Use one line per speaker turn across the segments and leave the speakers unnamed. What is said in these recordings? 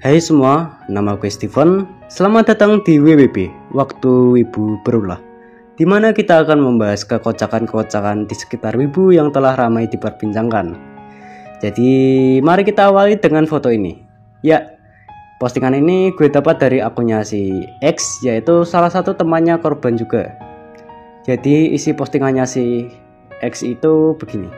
Hai semua, nama gue Steven. Selamat datang di WWB, Waktu Wibu Berulah, di mana kita akan membahas kekocakan-kekocakan di sekitar wibu yang telah ramai diperbincangkan. Jadi, mari kita awali dengan foto ini. Ya, postingan ini gue dapat dari akunnya si X, yaitu salah satu temannya korban juga. Jadi, isi postingannya si X itu begini.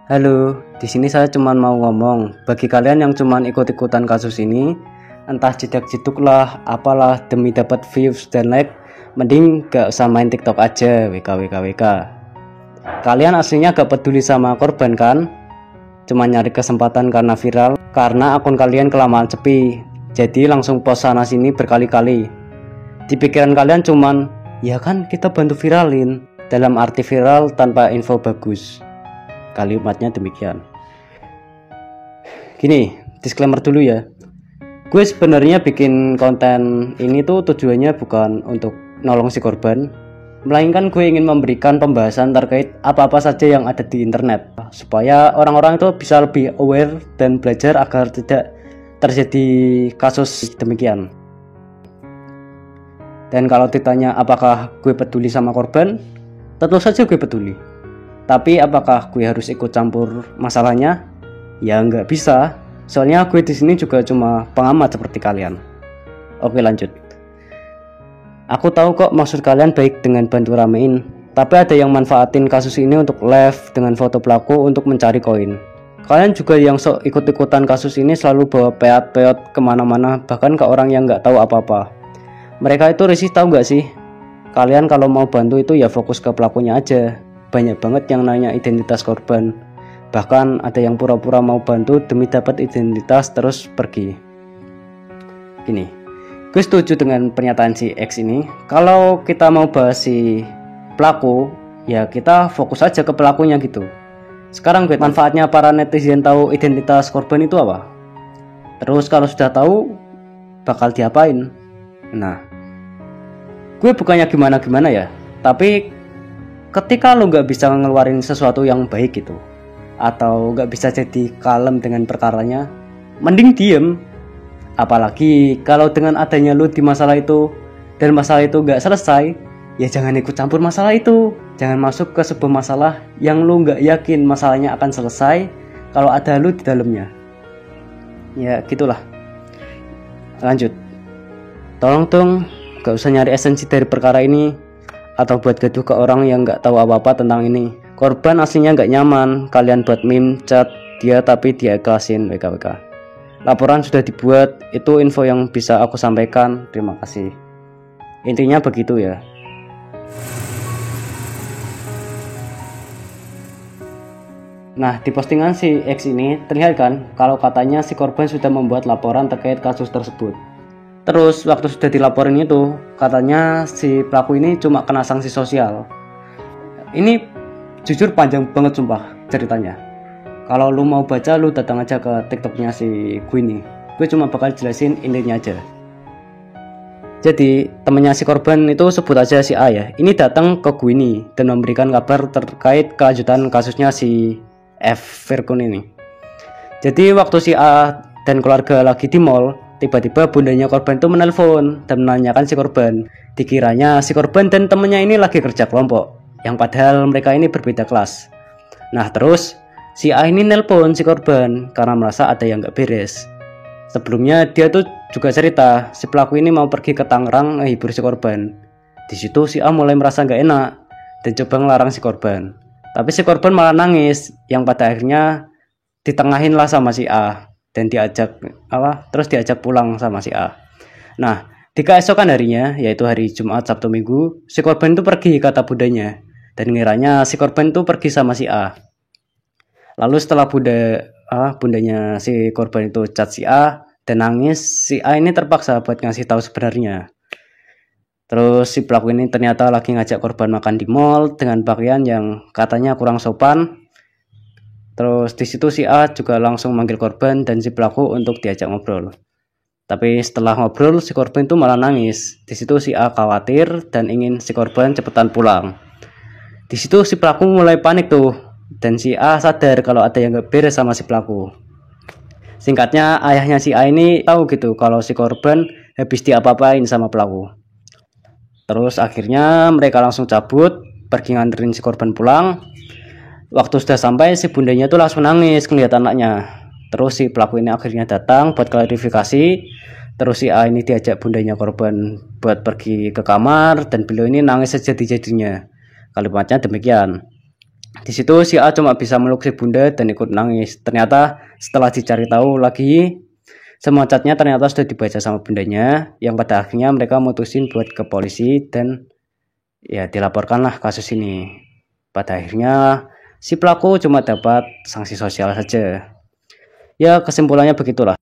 Halo, di sini saya cuma mau ngomong, bagi kalian yang cuma ikut-ikutan kasus ini, entah jedak-jeduk lah, apalah demi dapat views dan like, mending gak usah main TikTok aja, WK. Kalian aslinya gak peduli sama korban kan? Cuma nyari kesempatan karena viral, karena akun kalian kelamaan sepi, jadi langsung post sana sini berkali-kali. Di pikiran kalian cuman, ya kan kita bantu viralin, dalam arti viral tanpa info bagus. Kalimatnya demikian. Gini, disclaimer dulu ya. Gue sebenarnya bikin konten ini tuh tujuannya bukan untuk nolong si korban, melainkan gue ingin memberikan pembahasan terkait apa-apa saja yang ada di internet, supaya orang-orang itu bisa lebih aware dan belajar agar tidak terjadi kasus demikian. Dan kalau ditanya apakah gue peduli sama korban, tentu saja gue peduli. Tapi apakah gue harus ikut campur masalahnya? Ya nggak bisa. Soalnya gue di sini juga cuma pengamat seperti kalian. Oke, lanjut. Aku tahu kok maksud kalian baik dengan bantu ramein, tapi ada yang manfaatin kasus ini untuk live dengan foto pelaku untuk mencari koin. Kalian juga yang sok ikut-ikutan kasus ini selalu bawa peot-peot kemana-mana, bahkan ke orang yang nggak tahu apa-apa. Mereka itu risih, tahu nggak sih? Kalian kalau mau bantu itu ya fokus ke pelakunya aja. Banyak banget yang nanya identitas korban. Bahkan ada yang pura-pura mau bantu demi dapat identitas terus pergi. Gini, gue setuju dengan pernyataan si X ini. Kalau kita mau bahas si pelaku, ya kita fokus aja ke pelakunya gitu. Sekarang gue manfaatnya para netizen tahu identitas korban itu apa? Terus kalau sudah tahu, bakal diapain? Nah, gue bukannya gimana-gimana ya, tapi ketika lo gak bisa ngeluarin sesuatu yang baik gitu, atau gak bisa jadi kalem dengan perkaranya, mending diem. Apalagi kalau dengan adanya lo di masalah itu, dan masalah itu gak selesai, ya jangan ikut campur masalah itu. Jangan masuk ke sebuah masalah yang lo gak yakin masalahnya akan selesai kalau ada lo di dalamnya. Ya gitulah. Lanjut. Tolong dong, gak usah nyari esensi dari perkara ini, atau buat gaduh ke orang yang nggak tahu apa-apa tentang ini. Korban aslinya nggak nyaman, kalian buat meme chat dia tapi dia ikhlasin, WK. Laporan sudah dibuat, itu info yang bisa aku sampaikan, terima kasih. Intinya begitu ya. Nah, di postingan si X ini terlihat kan kalau katanya si korban sudah membuat laporan terkait kasus tersebut. Terus waktu sudah dilaporin itu, katanya si pelaku ini cuma kena sanksi sosial. Ini jujur panjang banget sumpah ceritanya. Kalau lu mau baca, lu datang aja ke TikToknya si gue ini. Gue cuma bakal jelasin intinya aja. Jadi temennya si korban itu sebut aja si A ya. Ini datang ke gue ini dan memberikan kabar terkait kelanjutan kasusnya si F Firkun ini. Jadi waktu si A dan keluarga lagi di mall, tiba-tiba bundanya korban itu menelpon dan menanyakan si korban. Dikiranya si korban dan temennya ini lagi kerja kelompok, yang padahal mereka ini berbeda kelas. Nah terus si A ini nelpon si korban karena merasa ada yang gak beres. Sebelumnya dia tuh juga cerita si pelaku ini mau pergi ke Tangerang menghibur si korban. Di situ si A mulai merasa gak enak dan coba ngelarang si korban. Tapi si korban malah nangis, yang pada akhirnya ditengahin lah sama si A. Dan diajak pulang sama si A. Nah, di keesokan harinya, yaitu hari Jumat, Sabtu, Minggu, si korban itu pergi kata bundanya, dan ngiranya si korban itu pergi sama si A. Lalu setelah bundanya si korban itu chat si A dan nangis, si A ini terpaksa buat ngasih tahu sebenarnya. Terus si pelaku ini ternyata lagi ngajak korban makan di mall dengan pakaian yang katanya kurang sopan. Terus di situ si A juga langsung manggil korban dan si pelaku untuk diajak ngobrol. Tapi setelah ngobrol si korban itu malah nangis. Di situ si A khawatir dan ingin si korban cepetan pulang. Di situ si pelaku mulai panik tuh dan si A sadar kalau ada yang gak beres sama si pelaku. Singkatnya, ayahnya si A ini tahu gitu kalau si korban habis diapa-apain sama pelaku. Terus akhirnya mereka langsung cabut, pergi nganterin si korban pulang. Waktu sudah sampai, si bundanya tuh langsung nangis ngeliat anaknya. Terus si pelaku ini akhirnya datang buat klarifikasi. Terus si A ini diajak bundanya korban buat pergi ke kamar, dan beliau ini nangis sejadi-jadinya. Kalimatnya demikian. Di situ si A cuma bisa meluk si bunda dan ikut nangis. Ternyata setelah dicari tahu lagi, semua catnya ternyata sudah dibaca sama bundanya, yang pada akhirnya mereka mutusin buat ke polisi dan ya dilaporkanlah kasus ini. Pada akhirnya si pelaku cuma dapat sanksi sosial saja. Ya kesimpulannya begitulah.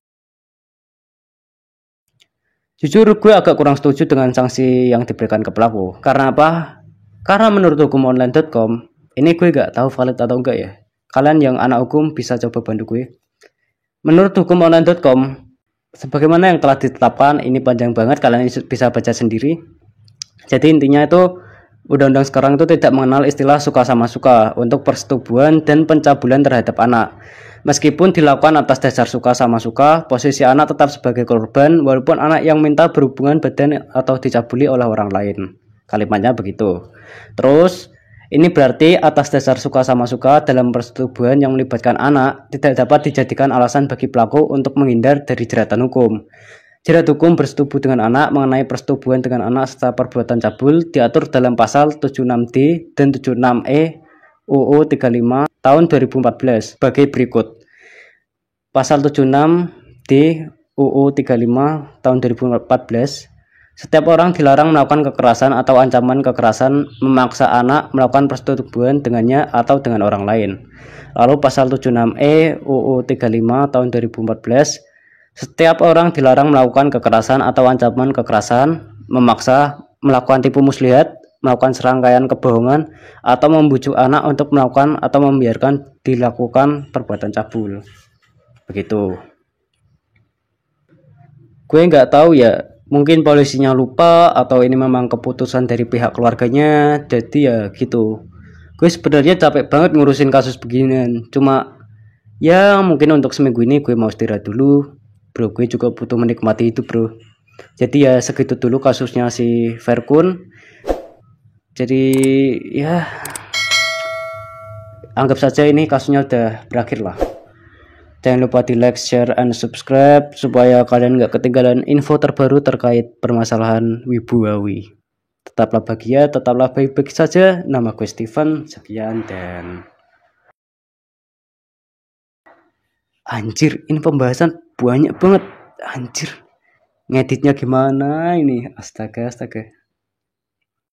Jujur gue agak kurang setuju dengan sanksi yang diberikan ke pelaku. Karena apa? Karena menurut hukum online.com, ini gue gak tahu valid atau enggak ya. Kalian yang anak hukum bisa coba bantu gue. Menurut hukum online.com, sebagaimana yang telah ditetapkan, ini panjang banget, kalian bisa baca sendiri. Jadi intinya itu, undang-undang sekarang itu tidak mengenal istilah suka sama suka untuk persetubuhan dan pencabulan terhadap anak. Meskipun dilakukan atas dasar suka sama suka, posisi anak tetap sebagai korban walaupun anak yang minta berhubungan badan atau dicabuli oleh orang lain. Kalimatnya begitu. Terus, ini berarti atas dasar suka sama suka dalam persetubuhan yang melibatkan anak tidak dapat dijadikan alasan bagi pelaku untuk menghindar dari jeratan hukum. Jerat hukum bersetubuh dengan anak mengenai persetubuhan dengan anak serta perbuatan cabul diatur dalam pasal 76D dan 76E UU 35 tahun 2014 sebagai berikut. Pasal 76D UU 35 tahun 2014, setiap orang dilarang melakukan kekerasan atau ancaman kekerasan memaksa anak melakukan persetubuhan dengannya atau dengan orang lain. Lalu pasal 76E UU 35 tahun 2014, setiap orang dilarang melakukan kekerasan atau ancaman kekerasan, memaksa, melakukan tipu muslihat, melakukan serangkaian kebohongan, atau membujuk anak untuk melakukan atau membiarkan dilakukan perbuatan cabul. Begitu. Gue nggak tahu ya, mungkin polisinya lupa atau ini memang keputusan dari pihak keluarganya, jadi ya gitu. Gue sebenarnya capek banget ngurusin kasus beginian, cuma ya mungkin untuk seminggu ini gue mau istirahat dulu. Bro, gue juga butuh menikmati itu bro. Jadi ya segitu dulu kasusnya si Verkun. Jadi ya anggap saja ini kasusnya udah berakhir lah. Jangan lupa di like, share, and subscribe supaya kalian gak ketinggalan info terbaru terkait permasalahan Wibuawi. Tetaplah bahagia, tetaplah baik-baik saja. Nama gue Steven, sekian dan anjir, ini pembahasan banyak banget. Anjir, ngeditnya gimana ini? Astaga, astaga.